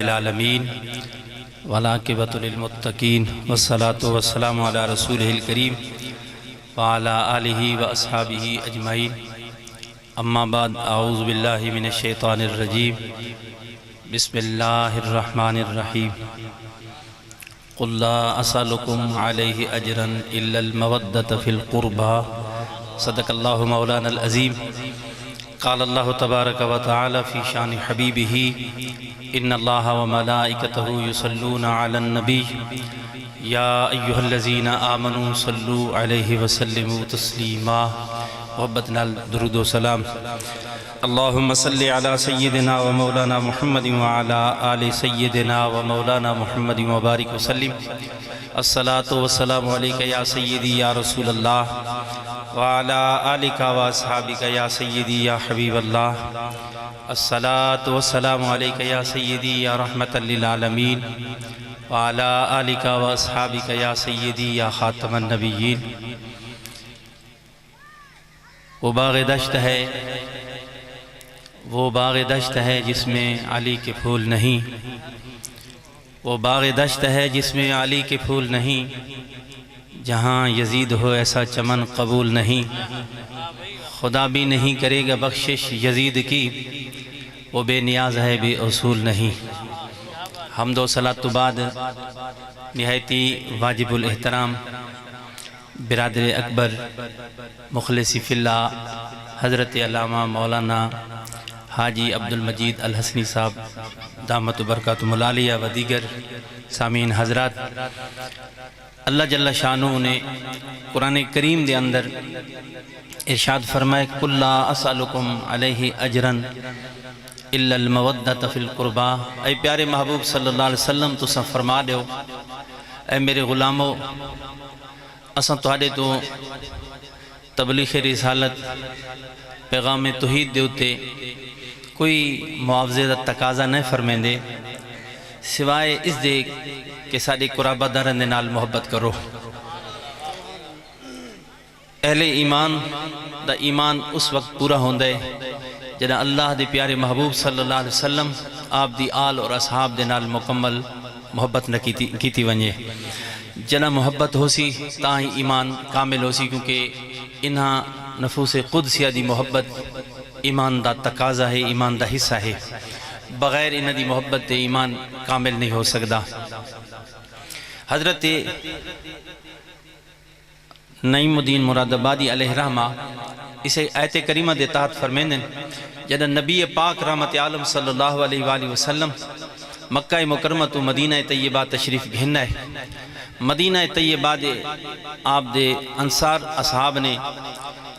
العالمین والعاقبۃ للمتقین والصلاة والسلام علی رسولہ الکریم وعلی آلہ واصحابہ اجمعین اما بعد اعوذ باللہ من الشیطان الرجیم بسم اللہ الرحمن الرحیم قل لا اسألکم علیہ اجرا الا المودۃ فی القربى صدق اللہ مولانا العظیم قال اللہ تبارک و تعالی فی شان حبیبہ ان اللہ و ملائکتہ یصلون علی النبی یا ایہا الذین آمنوا صلوا علیہ وسلموا تسلیما محبتنا درود و سلام اللہم صلی علی سیدنا و مولانا محمد وعلی آل سیدنا و مولانا محمد وبارک وسلم الصلاة والسلام علیکہ یا سیدی یا رسول اللہ وعلی آلکہ و اصحابکہ یا سیدی یا حبیب اللہ الصلاة والسلام علیکہ یا سیدی یا رحمت للعالمین وعلی آلکہ و اصحابکہ یا سیدی یا خاتم النبیین وہ باغ دشت ہے جس میں علی کے پھول نہیں وہ باغ دشت ہے جس میں علی کے پھول نہیں جہاں یزید ہو ایسا چمن قبول نہیں خدا بھی نہیں کرے گا بخشش یزید کی وہ بے نیاز ہے بے اصول نہیں حمد و صلاۃ بعد نہایتی واجب الاحترام برادر اکبر مخلص فی اللہ حضرت علامہ مولانا حاجی عبدالمجید الحسنی صاحب دامت برکاتہم العالیہ و دیگر سامعین حضرات اللہ جل شانہ نے قرآن کریم دے اندر ارشاد فرمائے قُلْ لَا أَسْأَلُكُمْ عَلَيْهِ أَجْرًا إِلَّا الْمَوَدَّةَ فِي الْقُرْبَى اے پیارے محبوب صلی اللہ علیہ وسلم تو سب فرما دیو اے میرے غلاموں اساں تہاڈے تو تبلیغ رسالت پیغام توحید دے اتے کوئی معاوضے دا تقاضا نہیں فرمیندے سوائے اس دے کہ ساڑے قرابہ دارن دے نال محبت کرو اہل ایمان دا ایمان اس وقت پورا ہوندے جنہاں اللہ دے پیارے محبوب صلی اللہ علیہ وسلم آپ دی آل اور اصحاب دے نال مکمل محبت نہ کیتی ونجے جنہاں محبت ہو سی تاہی ایمان کامل ہو سی کیونکہ انہاں نفوس قدسیہ دی محبت ایمان دا تقاضا ہے ایمان دا حصہ ہے بغیر انہ دی محبت دے ایمان کامل نہیں ہو سکدا حضرت نعیم الدین مراد آبادی علیہ رحمہ اسے آیت کریمہ دے تحت فرمیندن جدہ نبی پاک رحمت عالم صلی اللہ علیہ وآلہ وسلم مکہ مکرمہ تو مدینہ طیبہ تشریف گھننا ہے مدینہ طیبہ دے آپ دے انصار اصحاب نے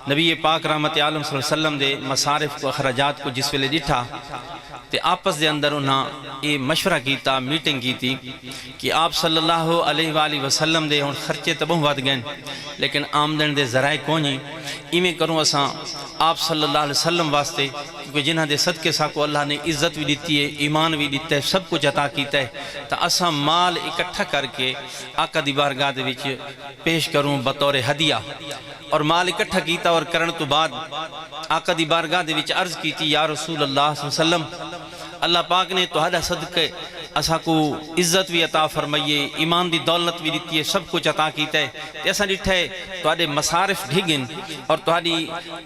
نبی پاک رحمت عالم صلی اللہ علیہ وسلم دے مصارف کو اخراجات کو جس ویلے ڈٹھا تے آپس دے اندر انہاں یہ مشورہ کیتا میٹنگ کی تھی کہ آپ صلی اللہ علیہ وآلہ وسلم دے ہون خرچے تبوں واد گئن لیکن آمدن دے ذرائع کونی ایمیں کروں اساں آپ صلی اللہ علیہ وسلم واسطے کیونکہ جنہاں دے صدقے ساکو اللہ نے عزت بھی دیتی ہے ایمان بھی دیتا ہے سب کچھ عطا کیتا ہے تا اساں مال اکٹھا کر کے آقا دی بارگاہ دے وچ پیش کروں بطور ہدیہ اور مال اکٹھا کیتا اور کرن تو بعد آقا دی بارگاہ دے وچ عرض کیتی یا رسول اللہ صلی اللہ علیہ وسلم اللہ پاک نے تہاڈا صدقے اسا کو عزت بھی عطا فرمائیے ایمان دی دولت بھی دیتی ہے سب کچھ عطا کیتا ہے تے اسا ڈٹھا ہے تہاڈے مصارف ڈھگن اور تہاڈی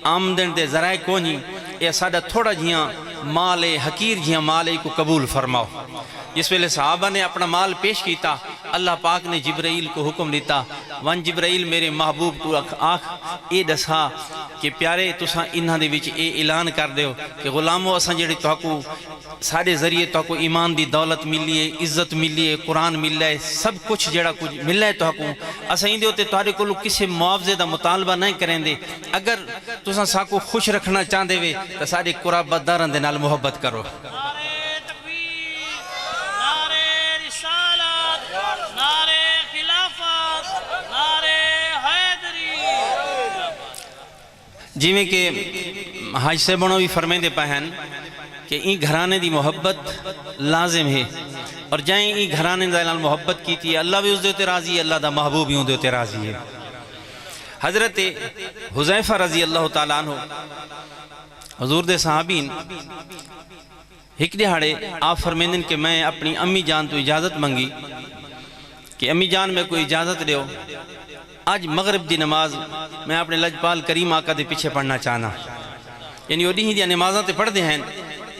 آمدن دے ذرائع کونی اے ساڈا تھوڑا جیاں مال حقیر جیاں مال کو قبول فرماؤ جس ویلے صحابہ نے اپنا مال پیش کیتا اللہ پاک نے جبرائیل کو حکم دیتا ون جبرائیل میرے محبوب کو آنکھ اے دسا کہ پیارے تساں انہاں دے وچ اے اعلان کر دیو کہ غلامو اساں جڑی تہاکو ساڑے ذریعے تہاکو ایمان دی دولت ملی ہے عزت ملی ہے قرآن مل ہے سب کچھ جڑا کچھ مل ہے تہاکو اساں ایندے ہوتے تہاڈے کولو کسے معاوضے دا مطالبہ نہیں کریں دے اگر تساں ساکو خوش رکھنا چاہندے وے تے ساڈے قرابت داراں دے نال محبت کرو جی میں کہ حاج صاحبوں بھی فرمیندے پہن کہ این گھرانے دی محبت لازم ہے اور جائیں این گھرانے دا محبت کی تھی اللہ بھی اس دے ہوتے راضی ہے اللہ دا محبوب بھی اس دے ہوتے راضی ہے حضرت حذیفہ رضی اللہ تعالیٰ عنہ حضور دے صحابین ایک دہاڑے آپ فرمیندن کہ میں اپنی امی جان تو اجازت منگی کہ امی جان میں کوئی اجازت دیو، آج مغرب دی نماز میں اپنے لجپال کریم آقا دے پیچھے پڑھنا چاہنا. یعنی وہ ڈیہی دیا نمازاں تے پڑھ دے ہیں،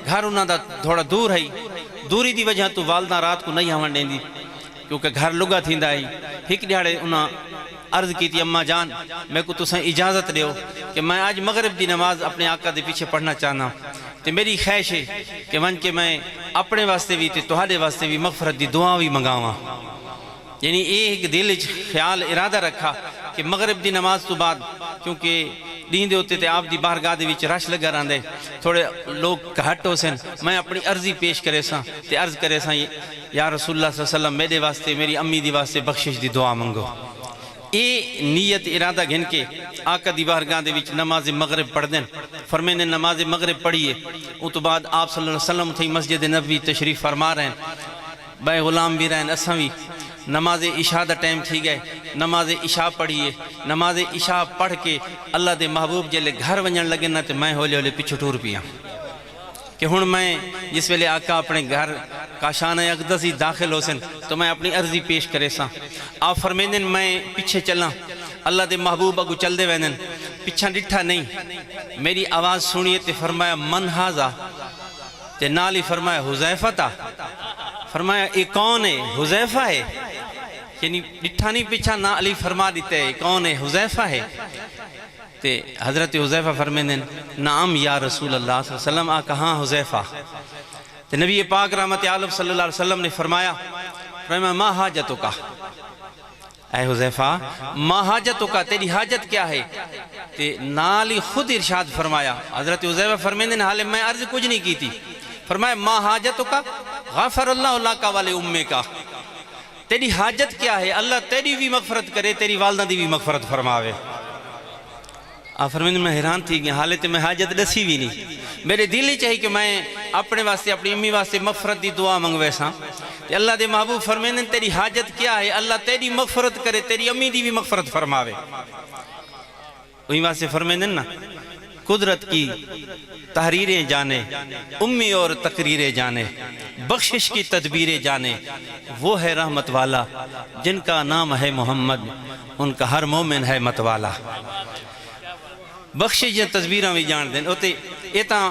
گھر انہاں دا تھوڑا دور ہے، دوری دی وجہ تو والدہ رات کو نہیں ہون دیں دی کیونکہ گھر لگا تھیندا ہے. ایک دہاڑے انہاں عرض کی تھی اماں جان میں کو تساں اجازت دیو کہ میں آج مغرب دی نماز اپنے آقا دے پیچھے پڑھنا چاہنا، تے میری خواہش ہے کہ ون کے میں اپنے واسطے بھی تے تہاڈے واسطے بھی مغفرت دی دعا بھی منگاواں. یعنی ایک دل خیال ارادہ رکھا کہ مغرب دی نماز تو بعد کیونکہ دین دے ہوتے تے آپ دی بارگاہ دے وچ رش لگا رہندے، تھوڑے لوگ گھٹ ہو سن، میں اپنی عرضی پیش کرے ساں تے عرض کرے ساں یا رسول اللہ صلی اللہ علیہ وسلم میرے واسطے میری امی دی واسطے بخشش دی دعا منگو. اے نیت ارادہ گھن کے آقا دی بارگاہ دے وچ نماز مغرب پڑھ دیں. فرمینے نماز مغرب پڑھیے، اس تو بعد آپ صلی اللہ علیہ وسلم تھی مسجد نبوی تشریف فرما رہے ہیں، بے غلام بھی رہن اساں بھی نماز عشاء دا ٹائم تھی گئے، نماز عشاء پڑھیے. نماز عشاء پڑھ کے اللہ دے محبوب جلے گھر ونجن لگے نا تے میں ہولے ہولے پیچھے ٹور پیا کہ ہن میں جس ویلے آقا اپنے گھر کاشانہ اقدس ہی داخل ہو سن تو میں اپنی عرضی پیش کرے ساں. آپ فرمیندن میں پیچھے چلاں، اللہ دے محبوب اگو چل دے وینن، پیچھا ڈٹھا نہیں، میری آواز سنیے تے فرمایا من ہاذا، تے نالی فرمایا حذیفہ تا. فرمایا اے کون ہے؟ حذیفہ ہے. یعنی ڈٹھا نہیں پیچھا نہ علی فرما دیتے ہیں کون ہے؟ حذیفہ ہے. تے حضرت حذیفہ فرمیندن نعم یا رسول اللہ صلی اللہ علیہ وسلم. آقا ہاں حذیفہ. تے نبی پاک رحمت عالم صلی اللہ علیہ وسلم نے فرمایا ما حاجتو کا، اے حذیفہ ما حاجتو کا، تیری حاجت کیا ہے؟ تے نالی خود ارشاد فرمایا، حضرت حذیفہ فرمیندن حالے میں عرض کچھ نہیں کی تھی، فرمایا ما حاجتو کا غفر اللہ اللہ کا والے امے کا، تیری حاجت کیا ہے؟ اللہ تیری بھی مغفرت کرے، تیری والدہ دی بھی مغفرت فرماوے. آپ فرمیندن میں حیران تھی کہ حالت میں حاجت دسی بھی نہیں، میرے دل ہی چاہی کہ میں اپنے واسطے اپنی امی واسطے مغفرت دی دعا منگوے ساں. اللہ دے محبوب فرمیندن تیری حاجت کیا ہے؟ اللہ تیری مغفرت کرے، تیری امی دی بھی مغفرت فرماوے. وہی واسطے فرمیندن نا قدرت کی تحریریں جانے، امی اور تقریریں جانے، بخشش کی تدبیریں جانے، وہ ہے رحمت والا جن کا نام ہے محمد، ان کا ہر مومن ہے مت والا. بخشش یا تدبیریں بھی جان دیں ہوتے یہ تاں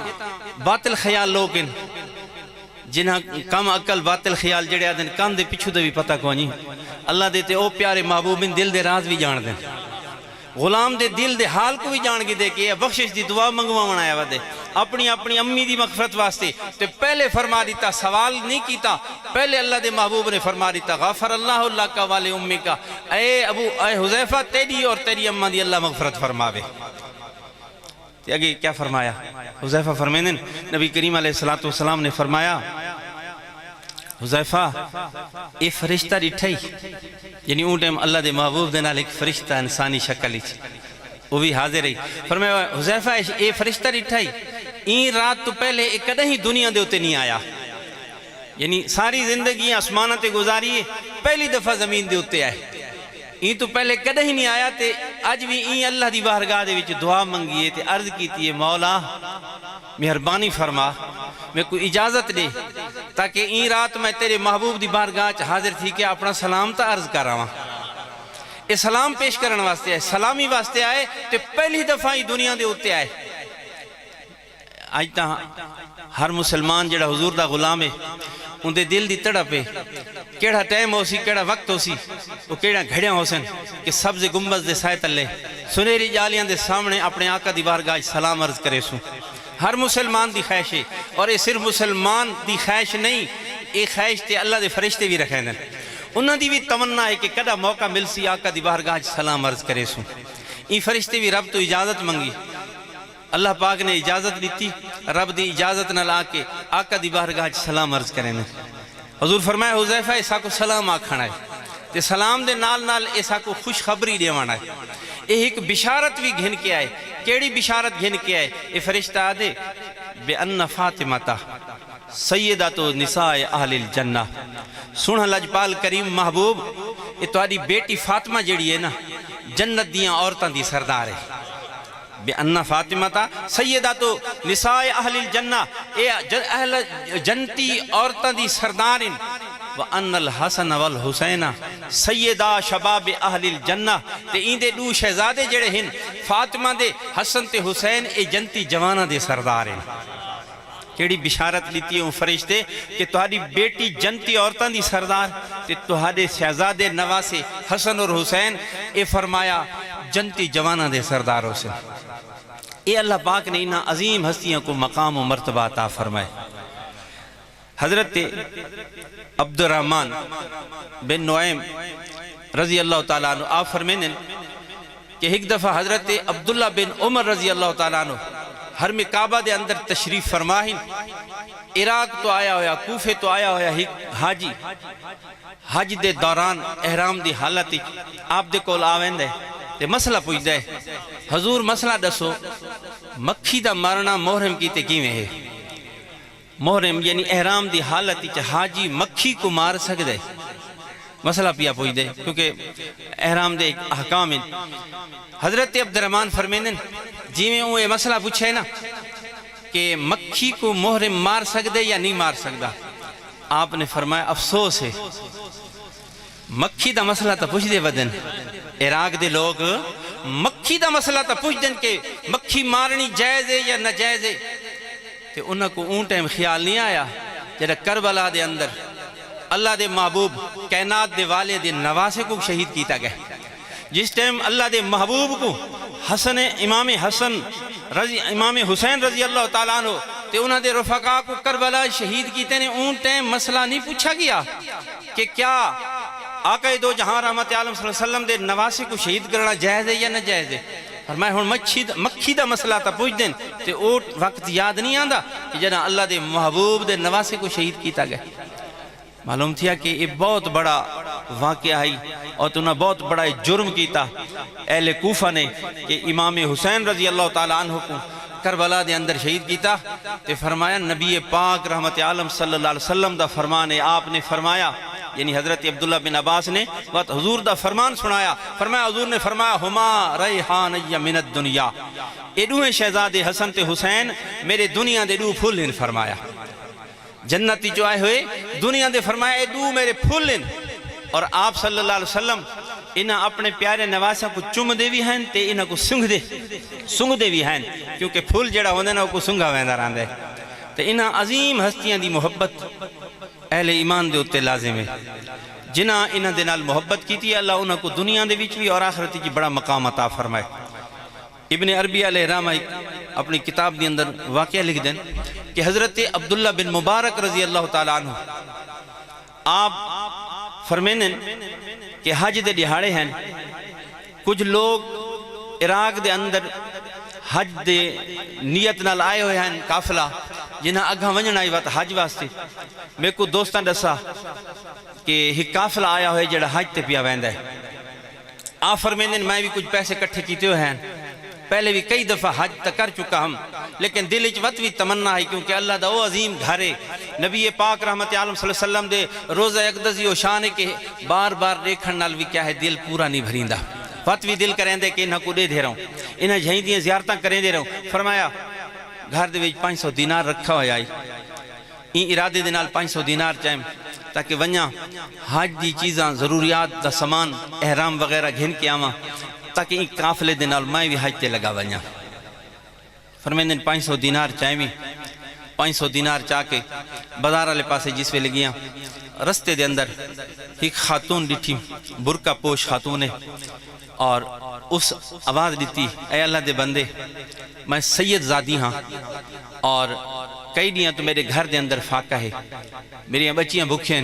باطل خیال لوگ ان جنہاں کم عقل باطل خیال جڑے آدھیں کام دے پچھو دے بھی پتہ کونی. اللہ دیتے او پیارے محبوب ان دل دے راز بھی جان دیں، غلام دے دل دے حال کو بھی جان گی دے کہ بخشش دی دعا منگوا منایا ودے اپنی امی دی مغفرت واسطے. تو پہلے فرما دیتا، سوال نہیں کیتا، پہلے اللہ دے محبوب نے فرما دیتا غفر اللہ اللہ کا والے امی کا، اے حذیفہ تیری اور تیری اماں دی اللہ مغفرت فرماوے. آگے کیا فرمایا؟ حذیفہ فرمیندن نبی کریم علیہ السلام نے فرمایا حذیفہ اے فرشتہ ڈٹھائی، یعنی اون ٹائم اللہ دے محبوب دے نال ایک فرشتہ انسانی شکل ہی وہ بھی حاضر رہی. فرمایا حذیفہ اے فرشتہ ڈٹھائی این رات تو پہلے ایک کدہ ہی دنیا دے ہوتے نہیں آیا، یعنی ساری زندگی آسمانہ تے گزاری پہلی دفعہ زمین دے ہوتے آئے. این تو پہلے کدہ ہی نہیں آیا تے آج بھی این اللہ دی بارگاہ دے وچ دعا منگیے تے عرض کیتی ہے مولا مہربانی فرما میں کوئی اجازت دے تاکہ این رات میں تیرے محبوب دی بارگاہ حاضر تھی کہ اپنا سلام تا عرض کر رہا ہوں. اے سلام پیش کرنے واسطے آئے، سلامی واسطے آئے تے پہلی دفعہ ہی دنیا دے ہوتے آئے. آج تا ہر مسلمان جڑا حضور دا غلام ہے ان دے دل دی تڑپ ہے کیڑا ٹائم ہو سی، کیڑا وقت ہو سی، وہ کیڑا گھڑیاں ہو سن کہ سبز گنبد دے سائے تلے سنہری جالیاں دے سامنے اپنے آقا دی بارگاہ سلام عرض کرے سوں. ہر مسلمان دی خواہش ہے، اور یہ صرف مسلمان دی خواہش نہیں، یہ خواہش تے اللہ دے فرشتے بھی رکھیں دیں. انہاں دی بھی تمنا ہے کہ کدا موقع مل سی آقا دی بارگاہ سلام عرض کرے سوں. این فرشتے بھی رب تو اجازت منگی، اللہ پاک نے اجازت دیتی، رب دی اجازت نہ لا کے آقا دی بارگاہ سلام عرض کریں. حضور فرمایا حذیفہ ایسا کو سلام آکھنا ہے تے سلام دے نال نال ایسا کو خوش خبری دیوانا ہے. یہ ایک بشارت بھی گھن کے آئے. کیڑی بشارت گھن کے آئے؟ یہ فرشتہ آدھے بے ان فاطمہ سیدۃ نساء اہل الجنہ. سنہ لجپال کریم محبوب یہ تہاڈی بیٹی فاطمہ جڑی ہے نا جنت دیاں عورتاں دی سردار ہے. بِأَنَّ فاطمہ سیدۃ نساء اہل الجنہ، اے اہل جنتی عورتاں دی سردارن، وَأَنَّ الْحَسَنَ وَالْحُسَيْنَ سیدہ شباب اہل الجنہ، تے ایندے دو شہزادے جڑے ہن فاطمہ دے حسن تے حسین اے جنتی جوانہ دے سردار ہیں۔ کیڑی بشارت لیتی ہوں فرشتے کہ تہاڈی بیٹی جنتی عورتاں دی سردار تے تہاڈے شہزادے نواسے حسن اور حسین اے فرمایا جنتی جوانہ دے سرداروں سے۔ اے اللہ پاک نے انہاں عظیم ہستیاں کو مقام و مرتبہ عطا فرمائے۔ حضرت عبد الرحمن بن نعیم رضی اللہ تعالیٰ عنہ آپ فرمینے کہ ایک دفعہ حضرت عبداللہ بن عمر رضی اللہ تعالیٰ عنہ حرم کعبہ دے اندر تشریف فرمائیں، عراق تو آیا ہویا، کوفے تو آیا ہویا ایک حاجی، حج دے دوران احرام دی حالتی آپ دے کول آویں دے تے مسئلہ پوچھ دے، حضور مسئلہ دسو مکھی دا مارنا محرم کیتے کیویں ہے؟ محرم یعنی احرام دی حالتی چا حاجی مکھی کو مار سکدے؟ مسئلہ پیا پوچھ دے کیونکہ احرام دے ایک احکام ہیں۔ حضرت عبد الرحمن فرمینن جی میں وہ مسئلہ پوچھے نا کہ مکھی کو محرم مار سکدے یا نہیں مار سکدا؟ آپ نے فرمایا افسوس ہے مکھی دا مسئلہ تا پوچھ دے ودن، عراق دے لوگ مکھی دا مسئلہ تا پوچھ دن کہ مکھی مارنی جائز ہے یا ناجائز ہے، کہ انہاں کو اون ٹائم خیال نہیں آیا جڑا کربلا دے اندر اللہ دے محبوب کائنات دے والے دے نواسے کو شہید کیتا گیا، جس ٹائم اللہ دے محبوب کو امام حسین رضی اللہ تعالیٰ عنہ تے انہاں دے رفقا کو کربلا شہید کیتے نے، اون ٹائم مسئلہ نہیں پوچھا گیا کہ کیا آقا دو جہاں رحمت عالم صلی اللہ علیہ وسلم دے نواسے کو شہید کرنا جائز ہے یا نہ جائز ہے؟ فرمایا ہن مکھی دا مسئلہ تا پوچھ دیں تے او وقت یاد نہیں آندا کہ جنا اللہ دے محبوب دے نواسے کو شہید کیتا گیا۔ معلوم تھیا کہ یہ بہت بڑا واقعہ ہے اور تو نے بہت بڑا جرم کیتا اہل کوفہ نے کہ امام حسین رضی اللہ تعالیٰ عنہ کو کربلا دے اندر شہید کیتا، تے فرمایا نبی پاک رحمت عالم صلی اللہ علیہ وسلم دا فرمان ہے، آپ نے فرمایا یعنی حضرت عبداللہ بن عباس نے وقت حضور دا فرمان سنایا، فرمایا حضور نے فرمایا ہما ریحانی من الدنیا، اے دوہیں شہزادے حسن تے حسین میرے دنیا دے دو پھول ہیں، فرمایا جنتی جو آئے ہوئے دنیا دے فرمایا اے دو میرے پھول ہیں، اور آپ صلی اللہ علیہ وسلم انہاں اپنے پیارے نواسہ کو چم دے بھی ہیں تے انہاں کو سنگ دے بھی ہیں، کیونکہ پھول جڑا ہوندے نا کو سنگا ویندہ راندے، تے انہاں عظیم ہستیاں دی محبت اہل ایمان دے اتے لازم ہے، جنہاں انہاں دے نال محبت کی تھی اللہ انہاں کو دنیا دے وچ بھی اور آخرت کی بڑا مقام عطا فرمائے۔ ابن عربی علیہ الرحمہ اپنی کتاب دی اندر واقعہ لکھ دیں کہ حضرت عبداللہ بن مبارک رضی اللہ تعالیٰ عنہ آپ فرمینن کہ حج دے دہاڑے ہیں، کچھ لوگ عراق دے اندر حج دے نیت نال آئے ہوئے ہیں قافلہ جنہاں اگھا ونجن آئی وقت حج واسطے، میں کو دوستان دسا کہ ایک قافلہ آیا ہوئے جڑا حج تے پیا ویندہ ہے، آپ فرمینن میں بھی کچھ پیسے کٹھے کیتے ہوئے ہیں، پہلے بھی کئی دفعہ حج تک کر چکا ہم، لیکن دل اچ وقت بھی تمنا ہے کیونکہ اللہ دا وہ عظیم گھرے نبی پاک رحمت عالم صلی اللہ علیہ وسلم دے روزہ اقدسی و شان ہے کہ بار بار دیکھن نال بھی کیا ہے دل پورا نہیں بھریندہ، وقت بھی دل کریں دے کہ انہاں کو دے دے رہا ہوں، انہاں جہاں دیاں زیارتاں کریں دے رہا ہوں۔ فرمایا گھر دے وچ 500 دینار رکھا ہویا آئی، این ارادے دے نال 500 دینار چاہیں تاکہ ونیا حج دی چیزاں ضروریات دا سامان احرام وغیرہ گھن کے آواں تاکہ ایک قافلے دے نال میں بھی حج تے لگا ونیا۔ فرمیندن 500 دینار چاہیں بھی 500 دینار چاہ کے بازار والے پاسے جس پہ لگیاں، رستے دے اندر ایک خاتون ڈٹھی برقع پوش خاتون ہے اور اس آواز دیتی اے اللہ دے بندے میں سید زادی ہاں اور کئی دیاں تو میرے گھر دے اندر فاقہ ہے، میری بچیاں بھوکھیں،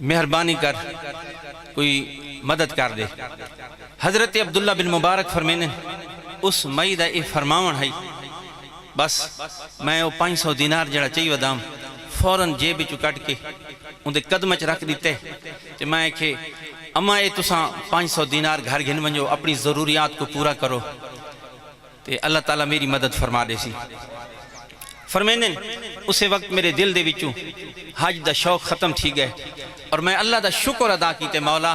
مہربانی کر کوئی مدد کر دے۔ حضرت عبداللہ بن مبارک فرمینے اس مئی دا اے فرماون ہے بس میں وہ 500 دینار جڑا چاہیے ودام فوراں جیب چو کٹ کے ان دے قدم چ رکھ دیتے کہ میں کہ اما اے تساں 500 دینار گھر گھن ونجو اپنی ضروریات کو پورا کرو تے اللہ تعالیٰ میری مدد فرما دے سی۔ فرمینے اسے وقت میرے دل دے وچوں حج دا شوق ختم تھی گئے اور میں اللہ دا شکر ادا کیتے مولا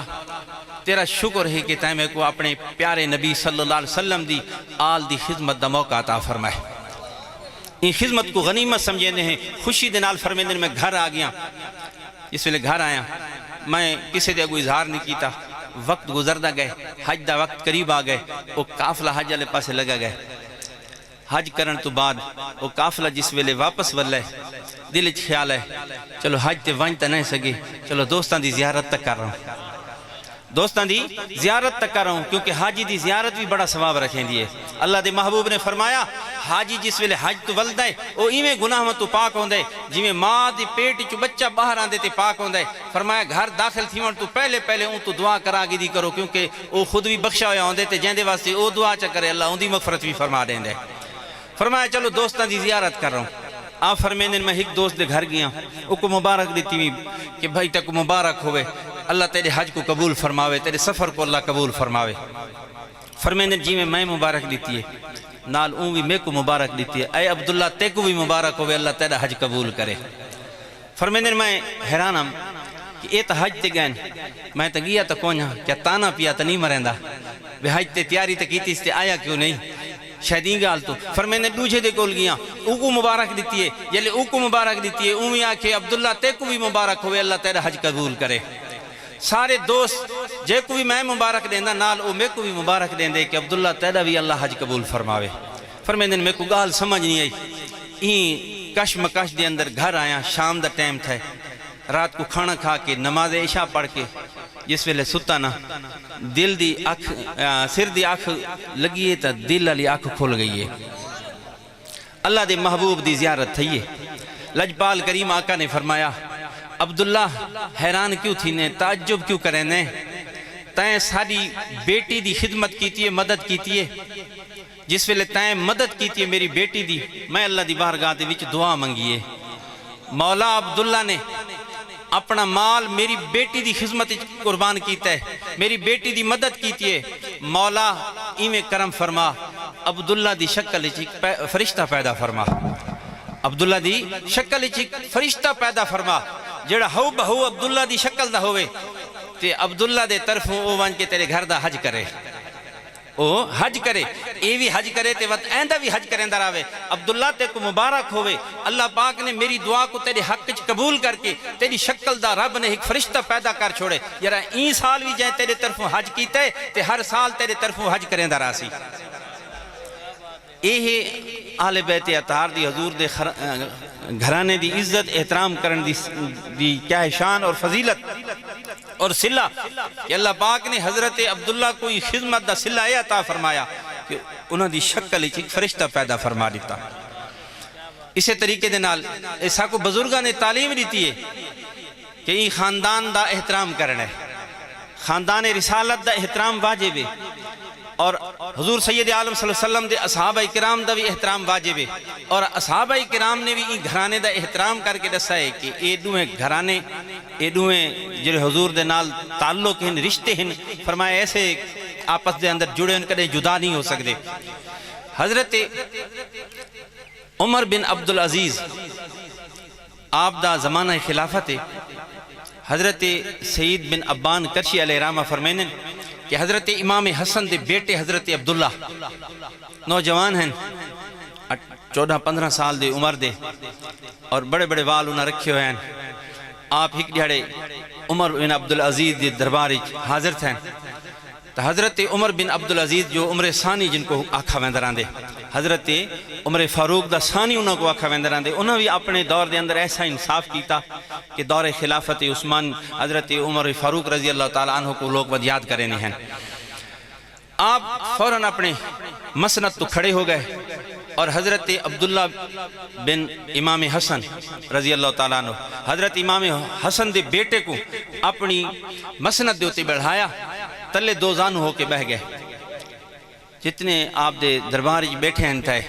تیرا شکر ہے کہ تیمے کو اپنے پیارے نبی صلی اللہ علیہ وسلم دی آل دی خدمت دا موقع عطا فرمائے. ان خدمت کو غنیمت سمجھے ہیں. خوشی دے نال فرمیندے میں گھر آ گیا. اس ویلے گھر آیا میں کسی دے کوئی اظہار نہیں کیتا. وقت گزردہ گئے, حج دا وقت قریب آ گئے. وہ قافلہ حج والے پاسے لگا گئے. حج کرن تو بعد وہ قافلہ جس ویلے واپس ولے دل وچ خیال ہے چلو حج تے ون تے نہیں سکے, چلو دوستان دی زیارت تک کر رہا ہوں. دوستان دی زیارت تک کر رہا ہوں کیونکہ حاجی دی زیارت بھی بڑا ثواب رکھیں دیئے. اللہ دے محبوب نے فرمایا حاجی جس ویلے حج تو ولدہ ہے وہ ایویں گناہ تو پاک ہوندے جی میں ماں دی پیٹی چو بچہ باہر آندے تے پاک ہوندے. فرمایا گھر داخل تھی تو پہلے اون تو دعا کرا گی دی کرو کیونکہ وہ خود بھی بخشا ہویا ہوندے تے جہندے واسطے او دعا چا کرے اللہ ان دی مغفرت بھی فرما دیں دے. فرمایا چلو دوستان دی زیارت کر رہا ہوں. آپ فرمیندے میں ایک دوست دے گھر گیا او کو مبارک دیتی ہوئی کہ بھائی تک مبارک ہوئے, اللہ تیرے حج کو قبول فرماوے, تیرے سفر کو اللہ قبول فرماوے. فرمیندے جی میں مبارک دیتی ہے نال اون بھی میں کو مبارک دیتی ہے. اے عبداللہ تے کو بھی مبارک ہوئے, اللہ تیرا حج قبول کرے. فرمیندے میں حیران ہم کہ اے تا حج تے گئن میں تا گیا تا کونیا کیا تانا پیا تا نہیں مرندہ بے حج تے تیاری تے کیتی اس تے آیا کیوں نہیں شاید گال تو. فرمیندے دوجھے دے کول گیا او کو مبارک دیتی ہے یلی او کو مبارک دیتی ہے. اون بھی آکھے عبداللہ تے کو بھی مبارک ہوئے, اللہ تیرا حج قبول کرے. سارے دوست جے کو بھی میں مبارک دیندہ نال او میں کو بھی مبارک دیندے کہ عبداللہ تیرا بھی اللہ حج قبول فرماوے. فرمیندے میں کو گال سمجھ نہیں آئی. این کش مکش دے اندر گھر آیا, شام دا ٹائم تھا, رات کو کھانا کھا کے نماز عشاء پڑھ کے جس ویلے ستا نا دل دی آنکھ سر دی آنکھ لگی ہے تا دل علی آنکھ کھول گئی ہے. اللہ دے محبوب دی زیارت تھئی ہے. لجپال کریم آقا نے فرمایا عبداللہ حیران کیوں تھی نے, تعجب کیوں کریں نے, تائیں ساری بیٹی دی خدمت کیتی ہے, مدد کیتی ہے. جس ویلے تائیں مدد کیتی ہے میری بیٹی دی, میں اللہ دی بارگاہ دے وچ دعا منگی ہے. مولا عبداللہ نے اپنا مال میری بیٹی دی خدمت قربان کیتا ہے, میری بیٹی دی مدد کیتی ہے. مولا ایمیں کرم فرما, عبداللہ دی شکل چیک فرشتہ پیدا فرما. عبداللہ دی شکل چیک فرشتہ پیدا فرما جڑا ہو بہو عبداللہ دی شکل دا ہوئے تے عبداللہ دے طرفوں او وان کے تیرے گھر دا حج کرے. او حج کرے, اے بھی حج کرے تے وقت ایندہ بھی حج کریں در آوے. عبداللہ تے کو مبارک ہوئے, اللہ پاک نے میری دعا کو تیرے حق چ قبول کر کے تیری شکل دا رب نے ایک فرشتہ پیدا کر چھوڑے. یرا این سال بھی جائیں تیرے طرفوں حج کیتا ہے تے ہر سال تیرے طرفوں حج کریں در آسی. اے آل بیت اطہار دی حضور دے گھرانے دی عزت احترام کرن دی کیا ہے شان اور فضیلت اور صلہ کہ اللہ پاک نے حضرت عبداللہ کوئی خدمت دا صلہ عطا فرمایا کہ انہوں دی شکل ایک فرشتہ پیدا فرما دیتا. اسے طریقے دے نال ایسا کو بزرگاں نے تعلیم دیتی ہے کہ یہ خاندان دا احترام کرنا ہے, خاندان رسالت دا احترام واجب ہے, اور حضور سید عالم صلی اللہ علیہ وسلم دے اصحابہ کرام دا بھی احترام واجب ہے, اور اصحابہ کرام نے بھی گھرانے دا احترام کر کے دسا ہے کہ اے دوہیں گھرانے اے دوہیں جڑے حضور دے نال تعلق ہیں, رشتے ہیں, فرمایا ایسے آپس دے اندر جڑے ان کدے جدا نہیں ہو سکتے. حضرت عمر بن عبدالعزیز آپ دا زمانہ خلافت ہے. حضرت سید بن ابان کرشی علیہ رحمہ فرمینن کہ حضرت امام حسن دے بیٹے حضرت عبداللہ نوجوان ہیں, 14-15 سال دے عمر دے, اور بڑے بڑے وال انہاں رکھے ہوئے ہیں. آپ ہک دیڑے عمر بن عبدالعزیز دے درباری حاضر تھے. تو حضرت عمر بن عبدالعزیز جو عمر ثانی جن کو آکھا ویندران دے, حضرت عمر فاروق دا ثانی انہوں کو آکھا ویندران دے, انہوں بھی اپنے دور دے اندر ایسا انصاف کیتا کہ دور خلافت عثمان حضرت عمر فاروق رضی اللہ تعالیٰ عنہ کو لوگ ود یاد کرے نہیں ہیں. آپ فوراً اپنے مسند تو کھڑے ہو گئے اور حضرت عبداللہ بن امام حسن رضی اللہ تعالیٰ عنہ, حضرت امام حسن دے بیٹے کو اپنی مسند دے ہوتے بڑھایا, تلے دو زانو ہو کے بہ گئے. جتنے آپ دے دربار بیٹھے ہیں تھے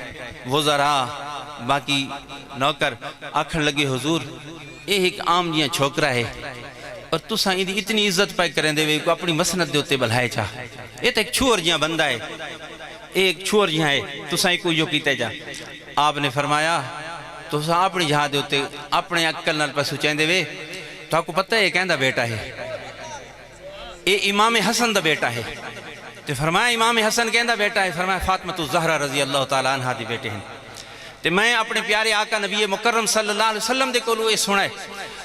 وزراء باقی نوکر آکھن لگے حضور یہ ایک عام جیاں چھوکرا ہے اور تساں اتنی عزت پائے کریں دے کو اپنی مسند دے ہوتے بلھائے چاہ, یہ تو ایک چھوڑ جیاں بندہ ہے, ایک چھوڑ جیاں ہے, تساں ایک کوئی جو کیتے جا. آپ نے فرمایا تساں اپنی جہاں دے ہوتے اپنے عقل نال پہ سوچیں دے تو آپ کو پتہ ہے یہ کہندہ بیٹا ہے. اے امام حسن دا بیٹا ہے تے فرمایا امام حسن کہندا بیٹا ہے فرمایا فاطمہ الزہرا رضی اللہ تعالیٰ عنہ دی بیٹے ہیں تے میں اپنے پیارے آقا نبی مکرم صلی اللہ علیہ وسلم دے کولو اے سنا ہے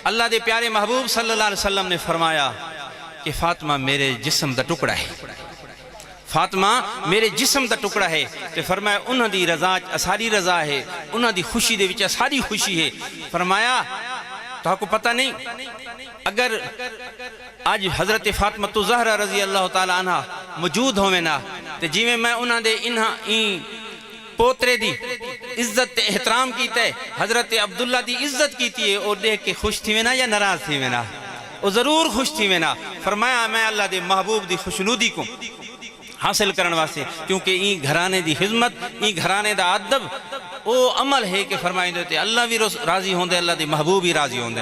اللہ دے پیارے محبوب صلی اللہ علیہ وسلم نے فرمایا کہ فاطمہ میرے جسم دا ٹکڑا ہے فاطمہ میرے جسم دا ٹکڑا ہے تے فرمایا انہاں دی رضا اساری رضا ہے انہاں دی خوشی دے وچ اساری خوشی ہے فرمایا تو آپ کو پتہ نہیں اگر آج حضرت فاطمہ الزہرا رضی اللہ تعالیٰ عنہ موجود ہوئے نا تے جی میں انہاں دے پوترے دی عزت تے احترام کیتا ہے حضرت عبداللہ دی عزت کیتی ہے اور دیکھ کے خوش تھی وینا یا ناراض تھی وینا وہ ضرور خوش تھی وینا فرمایا میں اللہ دے محبوب دی خوشنودی کو حاصل کرنے واسطے کیونکہ این گھرانے دی خدمت این گھرانے دا ادب وہ عمل ہے کہ فرمائیں دیتے اللہ بھی راضی ہوندے اللہ دے محبوب بھی راضی ہوندے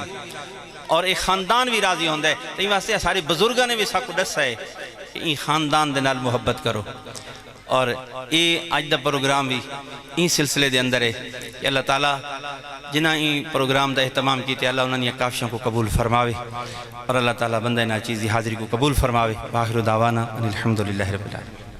اور ایک خاندان بھی راضی ہوندے تو این واسطے سارے بزرگاں نے بھی ساکو ڈسا ہے کہ این خاندان دے نال محبت کرو اور یہ آج دا پروگرام بھی این سلسلے دے اندر ہے کہ اللہ تعالیٰ جنہاں این پروگرام دا اہتمام کیتے اللہ انہوں نے کافشوں کو قبول فرماوے اور اللہ تعالیٰ بندہ نا چیزی حاضری کو قبول فرماوے وآخر دعوانا الحمدللہ رب العالمین